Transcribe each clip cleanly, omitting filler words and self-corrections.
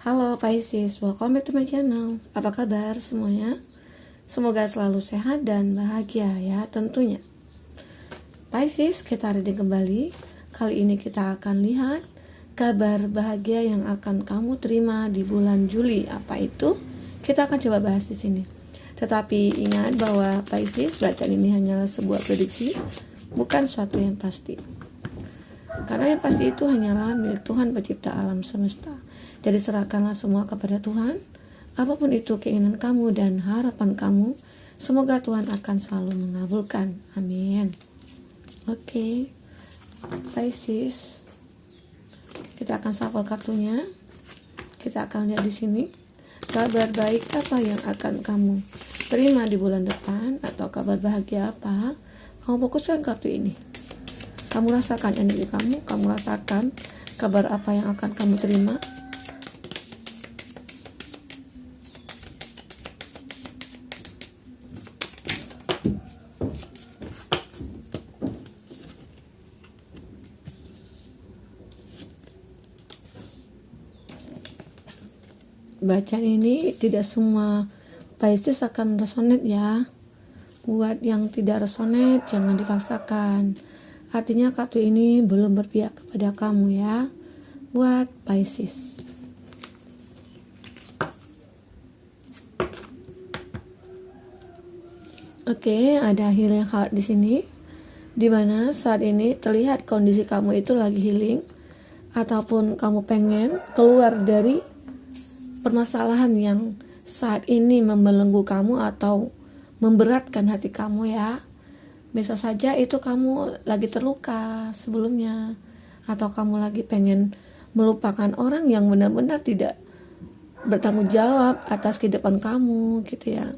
Halo Pisces, welcome back to my channel. Apa kabar semuanya? Semoga selalu sehat dan bahagia ya tentunya. Pisces, kita reading kembali. Kali ini kita akan lihat kabar bahagia yang akan kamu terima di bulan Juli. Apa itu? Kita akan coba bahas di sini. Tetapi ingat bahwa Pisces, bacaan ini hanyalah sebuah prediksi, bukan suatu yang pasti. Karena yang pasti itu hanyalah milik Tuhan pencipta alam semesta. Jadi serahkanlah semua kepada Tuhan. Apapun itu keinginan kamu dan harapan kamu, semoga Tuhan akan selalu mengabulkan. Amin. Oke, Pisces, kita akan shuffle kartunya. Kita akan lihat di sini kabar baik apa yang akan kamu terima di bulan depan, atau kabar bahagia apa. Kamu fokuskan kartu ini. Kamu rasakan energi kamu rasakan kabar apa yang akan kamu terima. Bacaan ini tidak semua Pisces akan resonate ya. Buat yang tidak resonate jangan dipaksakan. Artinya kartu ini belum berpihak kepada kamu ya. Buat Pisces. Oke, ada healing heart di sini. Dimana saat ini terlihat kondisi kamu itu lagi healing, ataupun kamu pengen keluar dari permasalahan yang saat ini membelenggu kamu atau memberatkan hati kamu ya. Bisa saja itu kamu lagi terluka sebelumnya, atau kamu lagi pengen melupakan orang yang benar-benar tidak bertanggung jawab atas kehidupan kamu gitu ya.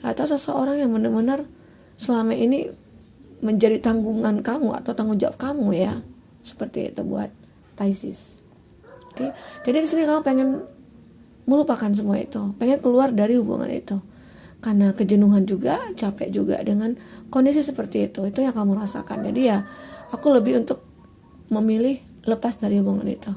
Atau seseorang yang benar-benar selama ini menjadi tanggungan kamu atau tanggung jawab kamu ya. Seperti itu buat Pisces. Oke. Jadi di sini kamu pengen melupakan semua itu, pengen keluar dari hubungan itu karena kejenuhan juga, capek juga dengan kondisi seperti itu yang kamu rasakan. Jadi ya aku lebih untuk memilih lepas dari hubungan itu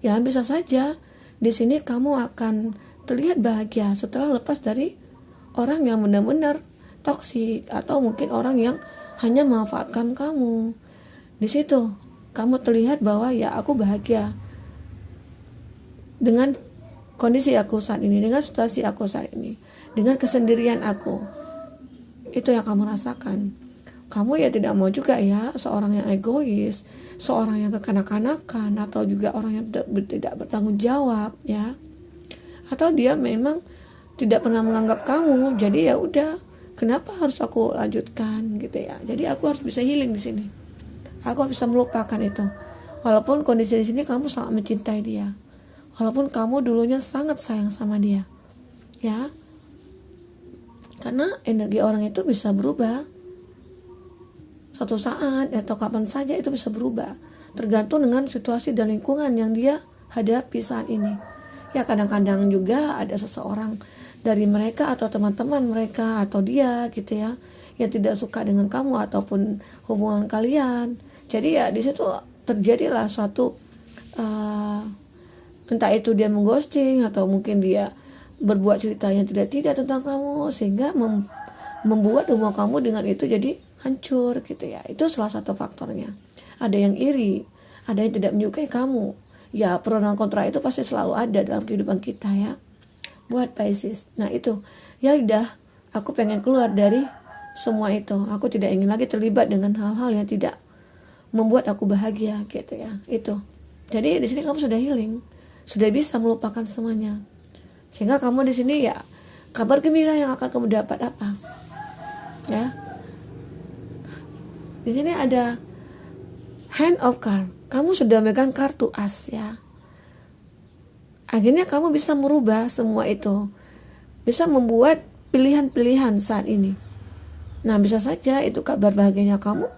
ya. Bisa saja di sini kamu akan terlihat bahagia setelah lepas dari orang yang benar-benar toksik, atau mungkin orang yang hanya memanfaatkan kamu. Di situ kamu terlihat bahwa ya aku bahagia dengan kondisi aku saat ini, dengan situasi aku saat ini, dengan kesendirian aku. Itu yang kamu rasakan. Kamu ya tidak mau juga ya seorang yang egois, seorang yang kekanak-kanakan, atau juga orang yang tidak bertanggung jawab ya. Atau dia memang tidak pernah menganggap kamu. Jadi ya udah, kenapa harus aku lanjutkan gitu ya. Jadi aku harus bisa healing di sini. Aku harus bisa melupakan itu. Walaupun kondisi di sini kamu sangat mencintai dia. Walaupun kamu dulunya sangat sayang sama dia ya. Karena energi orang itu bisa berubah suatu saat atau kapan saja, itu bisa berubah tergantung dengan situasi dan lingkungan yang dia hadapi saat ini ya. Kadang-kadang juga ada seseorang dari mereka atau teman-teman mereka atau dia gitu ya, yang tidak suka dengan kamu ataupun hubungan kalian. Jadi ya di situ terjadilah suatu entah itu dia mengghosting, atau mungkin dia berbuat cerita yang tidak tentang kamu, sehingga membuat hubungan kamu dengan itu jadi hancur gitu ya. Itu salah satu faktornya. Ada yang iri, ada yang tidak menyukai kamu ya. Pro dan kontra itu pasti selalu ada dalam kehidupan kita ya buat Pisces. Nah itu ya udah, aku pengen keluar dari semua itu. Aku tidak ingin lagi terlibat dengan hal-hal yang tidak membuat aku bahagia gitu ya. Itu jadi di sini kamu sudah healing, sudah bisa melupakan semuanya, sehingga kamu di sini ya kabar gembira yang akan kamu dapat apa ya. Di sini ada Hand of Card. Kamu sudah megang kartu as ya. Akhirnya kamu bisa merubah semua itu, bisa membuat pilihan-pilihan saat ini. Nah bisa saja itu kabar bahagianya kamu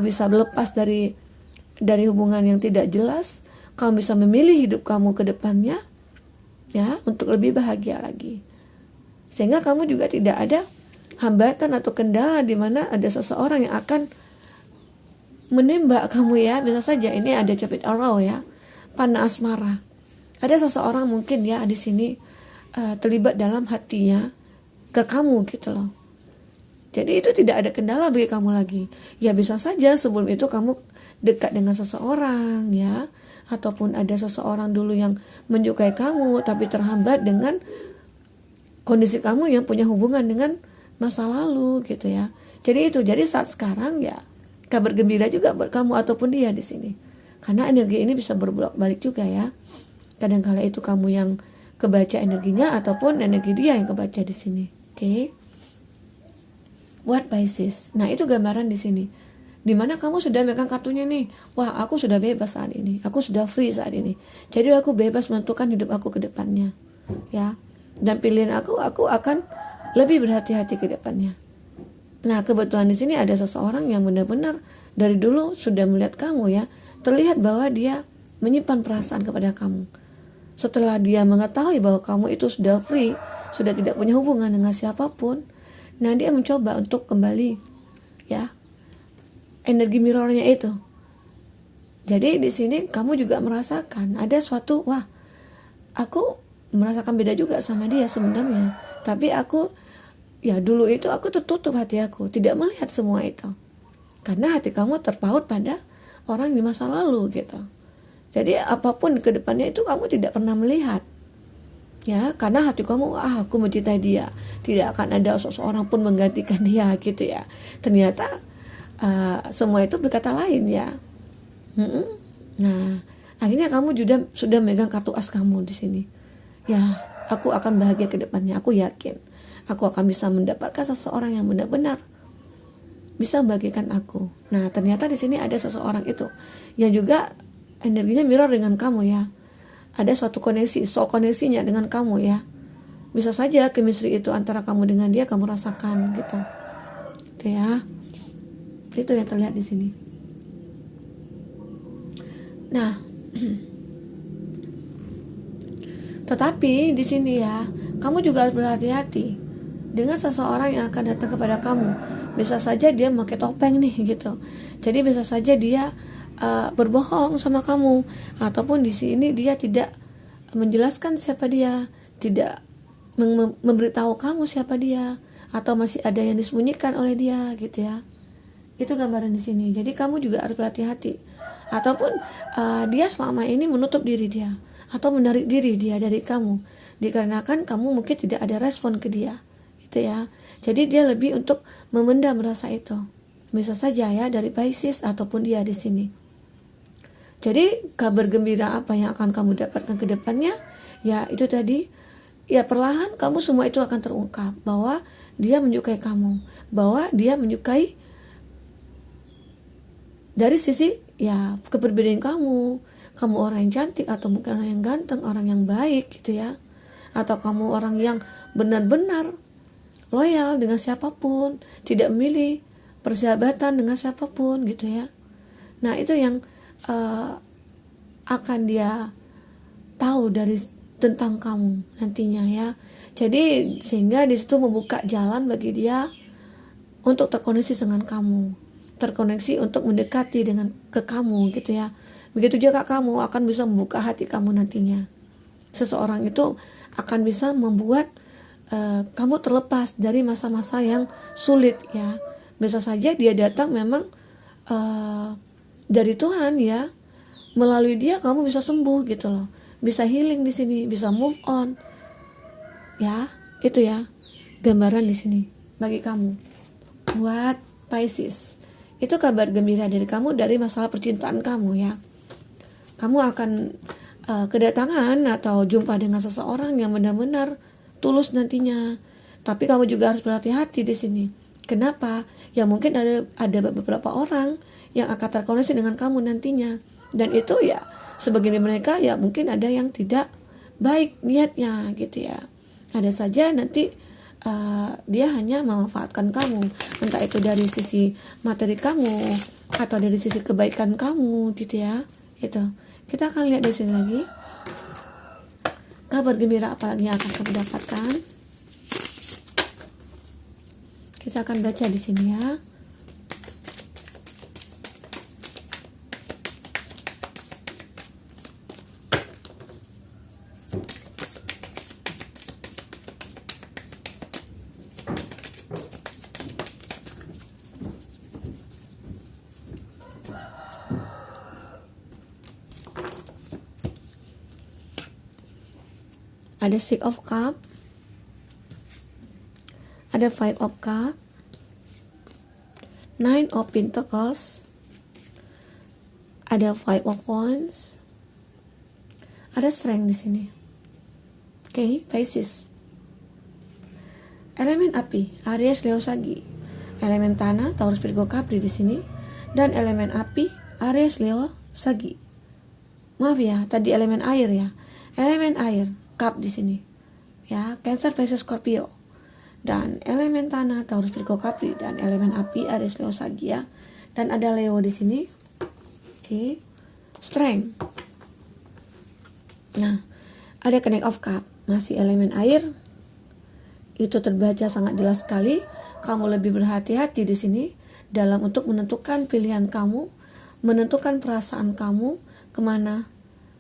bisa lepas dari hubungan yang tidak jelas. Kamu bisa memilih hidup kamu ke depannya ya, untuk lebih bahagia lagi. Sehingga kamu juga tidak ada hambatan atau kendala di mana ada seseorang yang akan menembak kamu ya. Bisa saja ini ada capit arrow ya, panah asmara. Ada seseorang mungkin ya di sini terlibat dalam hatinya ke kamu gitu loh. Jadi itu tidak ada kendala bagi kamu lagi. Ya bisa saja sebelum itu kamu dekat dengan seseorang ya, ataupun ada seseorang dulu yang menyukai kamu tapi terhambat dengan kondisi kamu yang punya hubungan dengan masa lalu gitu ya. Jadi saat sekarang ya kabar gembira juga buat kamu ataupun dia di sini. Karena energi ini bisa berbolak-balik juga ya. Kadang-kala itu kamu yang kebaca energinya ataupun energi dia yang kebaca di sini. Oke. Buat Pisces. Nah, itu gambaran di sini. Dimana kamu sudah megang kartunya nih. Wah, aku sudah bebas saat ini. Aku sudah free saat ini. Jadi aku bebas menentukan hidup aku ke depannya. Ya. Dan pilihan aku akan lebih berhati-hati ke depannya. Nah, kebetulan di sini ada seseorang yang benar-benar dari dulu sudah melihat kamu ya. Terlihat bahwa dia menyimpan perasaan kepada kamu. Setelah dia mengetahui bahwa kamu itu sudah free, sudah tidak punya hubungan dengan siapapun, nah dia mencoba untuk kembali ya energi mirrornya itu. Jadi di sini kamu juga merasakan ada suatu, wah, aku merasakan beda juga sama dia sebenarnya. Tapi aku ya dulu itu aku tertutup hati aku, tidak melihat semua itu. Karena hati kamu terpaut pada orang di masa lalu gitu. Jadi apapun ke depannya itu kamu tidak pernah melihat. Ya, karena hati kamu, aku mencintai dia. Tidak akan ada seseorang pun menggantikan dia gitu ya. Ternyata semua itu berkata lain ya. Nah, akhirnya kamu juga sudah megang kartu as kamu di sini. Ya, aku akan bahagia ke depannya. Aku yakin. Aku akan bisa mendapatkan seseorang yang benar-benar bisa membagikan aku. Nah, ternyata di sini ada seseorang itu yang juga energinya mirror dengan kamu ya. Ada suatu koneksi, koneksinya dengan kamu ya. Bisa saja chemistry itu antara kamu dengan dia kamu rasakan gitu. Itu ya. Itu yang terlihat di sini. Nah, tetapi di sini ya, kamu juga harus berhati-hati dengan seseorang yang akan datang kepada kamu. Bisa saja dia pakai topeng nih gitu. Jadi bisa saja dia berbohong sama kamu, ataupun di sini dia tidak menjelaskan siapa dia, tidak memberitahu kamu siapa dia, atau masih ada yang disembunyikan oleh dia gitu ya. Itu gambaran di sini. Jadi kamu juga harus berhati-hati. Ataupun dia selama ini menutup diri dia atau menarik diri dia dari kamu dikarenakan kamu mungkin tidak ada respon ke dia gitu ya. Jadi dia lebih untuk memendam rasa itu. Bisa saja ya dari Pisces ataupun dia di sini. Jadi kabar gembira apa yang akan kamu dapatkan ke depannya? Ya itu tadi, ya perlahan kamu semua itu akan terungkap bahwa dia menyukai kamu, bahwa dia menyukai dari sisi ya kepribadian kamu orang yang cantik atau mungkin orang yang ganteng, orang yang baik gitu ya, atau kamu orang yang benar-benar loyal dengan siapapun, tidak memilih persahabatan dengan siapapun gitu ya. Nah itu yang akan dia tahu dari tentang kamu nantinya ya. Jadi sehingga di situ membuka jalan bagi dia untuk terkoneksi dengan kamu, terkoneksi untuk mendekati dengan ke kamu gitu ya. Begitu juga kamu akan bisa membuka hati kamu nantinya. Seseorang itu akan bisa membuat kamu terlepas dari masa-masa yang sulit ya. Bisa saja dia datang memang dari Tuhan ya, melalui dia kamu bisa sembuh gitu loh, bisa healing di sini, bisa move on ya. Itu ya gambaran di sini bagi kamu buat Pisces. Itu kabar gembira dari kamu dari masalah percintaan kamu ya. Kamu akan kedatangan atau jumpa dengan seseorang yang benar-benar tulus nantinya. Tapi kamu juga harus berhati-hati di sini. Kenapa? Ya mungkin ada beberapa orang yang akan terkoneksi dengan kamu nantinya, dan itu ya sebagian mereka ya mungkin ada yang tidak baik niatnya gitu ya. Ada saja nanti dia hanya memanfaatkan kamu, entah itu dari sisi materi kamu atau dari sisi kebaikan kamu gitu ya. Itu kita akan lihat di sini lagi kabar gembira apa lagi yang akan kamu dapatkan. Kita akan baca di sini ya. ada Six of Cup, ada Five of Cup, Nine of Pentacles, ada Five of Wands, ada Strength di sini. Oke, Pisces. Elemen api, Aries, Leo, Sagi. Elemen tanah, Taurus, Virgo, Capri di sini. Dan elemen api, Aries, Leo, Sagi. Maaf ya, tadi elemen air ya. Elemen air, Cup di sini. Ya, Cancer, Pisces, Scorpio. Dan elemen tanah, Taurus, Virgo, Capri. Dan elemen api, Aries, Leo, Sagi ya. Dan ada Leo di sini. Oke. Strength. Nah, ada Knight of Cup, masih elemen air. Itu terbaca sangat jelas sekali. Kamu lebih berhati-hati di sini dalam untuk menentukan pilihan kamu, menentukan perasaan kamu, kemana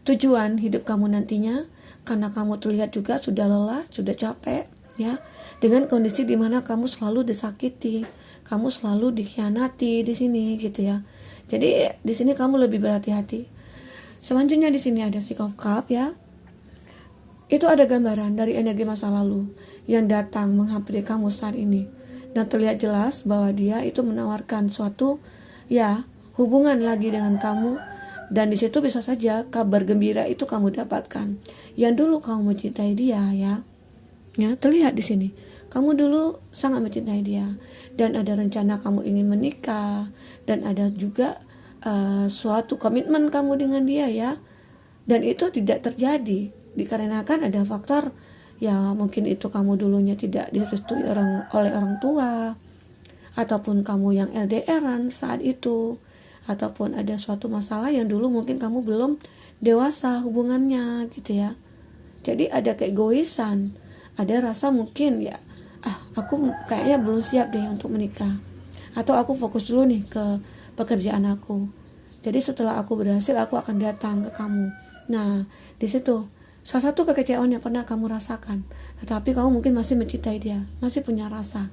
tujuan hidup kamu nantinya. Karena kamu terlihat juga sudah lelah, sudah capek, ya, dengan kondisi di mana kamu selalu disakiti, kamu selalu dikhianati di sini, gitu ya. Jadi di sini kamu lebih berhati-hati. Selanjutnya di sini ada Six of Cup ya. Itu ada gambaran dari energi masa lalu yang datang menghampiri kamu saat ini. Dan terlihat jelas bahwa dia itu menawarkan suatu ya hubungan lagi dengan kamu. Dan di situ bisa saja kabar gembira itu kamu dapatkan. Yang dulu kamu mencintai dia ya. Ya, terlihat di sini. Kamu dulu sangat mencintai dia. Dan ada rencana kamu ingin menikah. Dan ada juga suatu komitmen kamu dengan dia ya. Dan itu tidak terjadi dikarenakan ada faktor ya, mungkin itu kamu dulunya tidak direstui oleh orang tua, ataupun kamu yang LDRan saat itu, ataupun ada suatu masalah yang dulu mungkin kamu belum dewasa hubungannya gitu ya. Jadi ada keegoisan, ada rasa mungkin ya, aku kayaknya belum siap deh untuk menikah, atau aku fokus dulu nih ke pekerjaan aku. Jadi setelah aku berhasil aku akan datang ke kamu. Nah, di situ salah satu kekecewaan yang pernah kamu rasakan, tetapi kamu mungkin masih mencintai dia, masih punya rasa,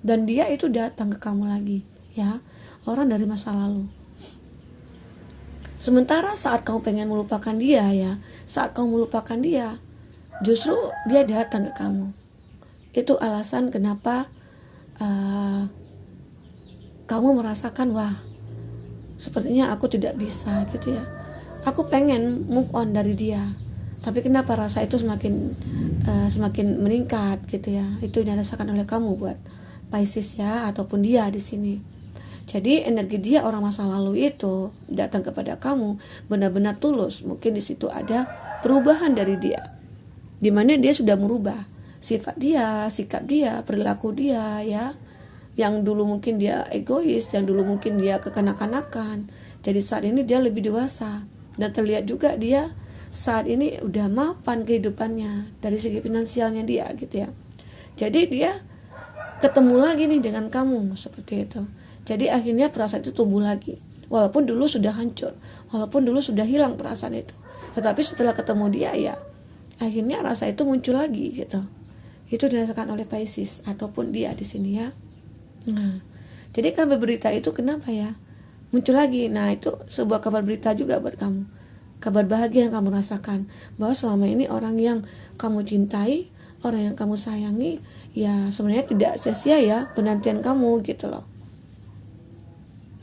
dan dia itu datang ke kamu lagi, ya, orang dari masa lalu. Sementara saat kamu pengen melupakan dia, ya, saat kamu melupakan dia, justru dia datang ke kamu. Itu alasan kenapa kamu merasakan wah, sepertinya aku tidak bisa gitu ya. Aku pengen move on dari dia. Tapi kenapa rasa itu semakin meningkat gitu ya? Itu yang dirasakan oleh kamu buat Pisces ya, ataupun dia di sini. Jadi energi dia orang masa lalu itu datang kepada kamu benar-benar tulus. Mungkin di situ ada perubahan dari dia, di mana dia sudah merubah sifat dia, sikap dia, perilaku dia ya. Yang dulu mungkin dia egois, yang dulu mungkin dia kekanak-kanakan. Jadi saat ini dia lebih dewasa, dan terlihat juga dia saat ini udah mapan kehidupannya dari segi finansialnya dia gitu ya. Jadi dia ketemu lagi nih dengan kamu seperti itu. Jadi akhirnya perasaan itu tumbuh lagi. Walaupun dulu sudah hancur, walaupun dulu sudah hilang perasaan itu, tetapi setelah ketemu dia ya akhirnya rasa itu muncul lagi gitu. Itu dirasakan oleh Pisces ataupun dia di sini ya. Nah, jadi kabar berita itu kenapa ya muncul lagi? Nah, itu sebuah kabar berita juga buat kamu. Kabar bahagia yang kamu rasakan, bahwa selama ini orang yang kamu cintai, orang yang kamu sayangi, ya sebenarnya tidak sia-sia ya penantian kamu gitu loh.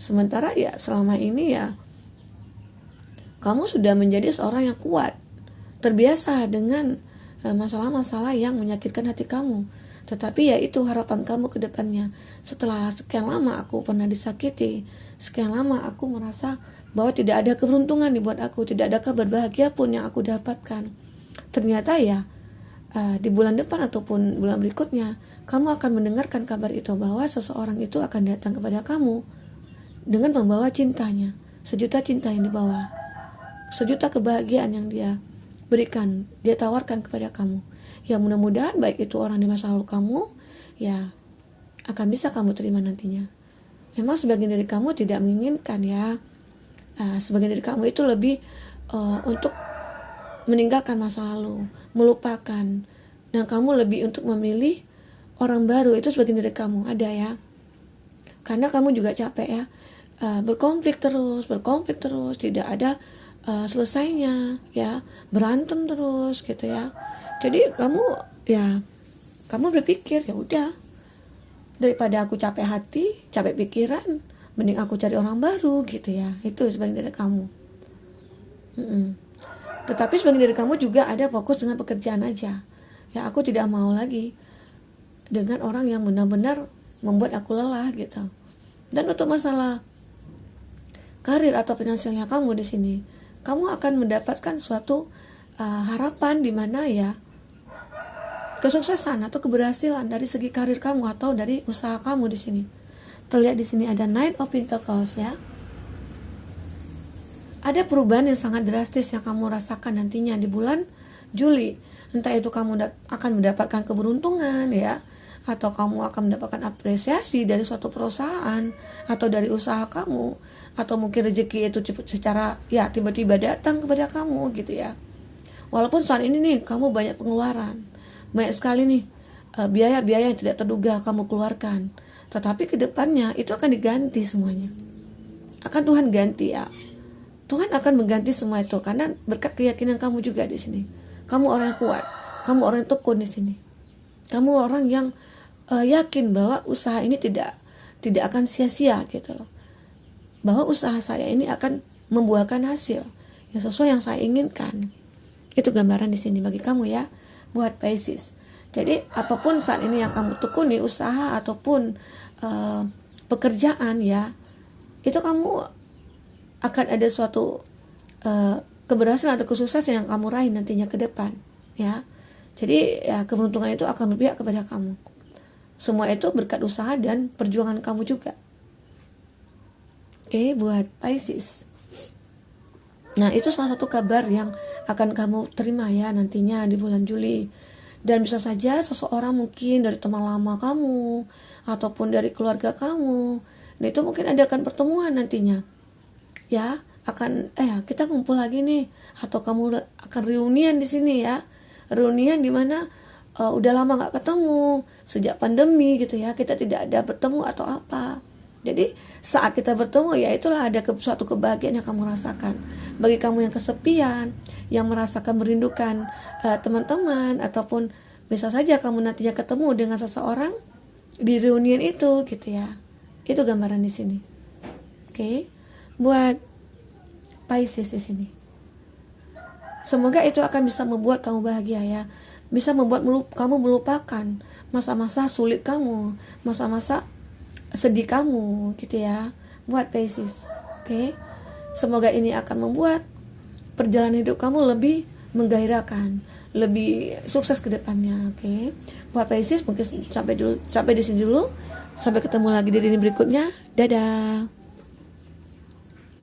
Sementara ya selama ini ya kamu sudah menjadi seorang yang kuat, terbiasa dengan masalah-masalah yang menyakitkan hati kamu. Tetapi ya itu harapan kamu ke depannya. Setelah sekian lama aku pernah disakiti, sekian lama aku merasa bahwa tidak ada keberuntungan dibuat aku, tidak ada kabar bahagia pun yang aku dapatkan. Ternyata ya di bulan depan ataupun bulan berikutnya kamu akan mendengarkan kabar itu, bahwa seseorang itu akan datang kepada kamu dengan membawa cintanya, sejuta cinta yang dibawa, sejuta kebahagiaan yang dia berikan, dia tawarkan kepada kamu. Ya mudah-mudahan baik itu orang di masa lalu kamu ya akan bisa kamu terima nantinya. Memang sebagian dari kamu tidak menginginkan ya. Sebagian dari kamu itu lebih untuk meninggalkan masa lalu, melupakan, dan kamu lebih untuk memilih orang baru. Itu sebagian dari kamu ada ya, karena kamu juga capek ya, berkonflik terus, tidak ada selesainya ya, berantem terus gitu ya. Jadi kamu berpikir, ya udah, daripada aku capek hati, capek pikiran, mending aku cari orang baru gitu ya. Itu sebagian dari kamu. Tetapi sebagian dari kamu juga ada fokus dengan pekerjaan aja. Ya, aku tidak mau lagi dengan orang yang benar-benar membuat aku lelah gitu. Dan untuk masalah karir atau finansialnya kamu di sini, kamu akan mendapatkan suatu harapan di mana ya kesuksesan atau keberhasilan dari segi karir kamu atau dari usaha kamu di sini. Terlihat di sini ada Knight of Pentacles ya. Ada perubahan yang sangat drastis yang kamu rasakan nantinya di bulan Juli. Entah itu kamu akan mendapatkan keberuntungan ya, atau kamu akan mendapatkan apresiasi dari suatu perusahaan atau dari usaha kamu, atau mungkin rezeki itu secara ya tiba-tiba datang kepada kamu gitu ya. Walaupun saat ini nih kamu banyak pengeluaran, banyak sekali nih biaya-biaya yang tidak terduga kamu keluarkan, tetapi kedepannya itu akan diganti semuanya. Akan Tuhan ganti ya. Tuhan akan mengganti semua itu karena berkat keyakinan kamu juga di sini. Kamu orang yang kuat, kamu orang yang tekun di sini. Kamu orang yang yakin bahwa usaha ini tidak akan sia-sia gitu loh. Bahwa usaha saya ini akan membuahkan hasil yang sesuai yang saya inginkan. Itu gambaran di sini bagi kamu ya, buat Pisces. Jadi apapun saat ini yang kamu tekuni, usaha ataupun pekerjaan ya, itu kamu akan ada suatu keberhasilan atau kesuksesan yang kamu raih nantinya ke depan ya. Jadi ya keberuntungan itu akan berpihak kepada kamu. Semua itu berkat usaha dan perjuangan kamu juga. Oke, buat Pisces. Nah, itu salah satu kabar yang akan kamu terima ya nantinya di bulan Juli. Dan bisa saja seseorang mungkin dari teman lama kamu ataupun dari keluarga kamu. Nah, itu mungkin adakan pertemuan nantinya. Ya, akan kita kumpul lagi nih, atau kamu akan reunian di sini ya. Reunian di mana udah lama nggak ketemu sejak pandemi gitu ya, kita tidak ada bertemu atau apa. Jadi saat kita bertemu ya itulah ada suatu kebahagiaan yang kamu rasakan. Bagi kamu yang kesepian, yang merasakan merindukan teman-teman, ataupun bisa saja kamu nantinya ketemu dengan seseorang di reunian itu gitu ya. Itu gambaran di sini. Oke. Buat Pisces di sini, semoga itu akan bisa membuat kamu bahagia ya, bisa membuat kamu melupakan masa-masa sulit kamu, masa-masa sedih kamu gitu ya, buat Pisces. Oke. Semoga ini akan membuat perjalanan hidup kamu lebih menggairahkan, lebih sukses ke depannya. Oke. Buat Pisces mungkin sampai di sini dulu. Sampai ketemu lagi di ini berikutnya. Dadah.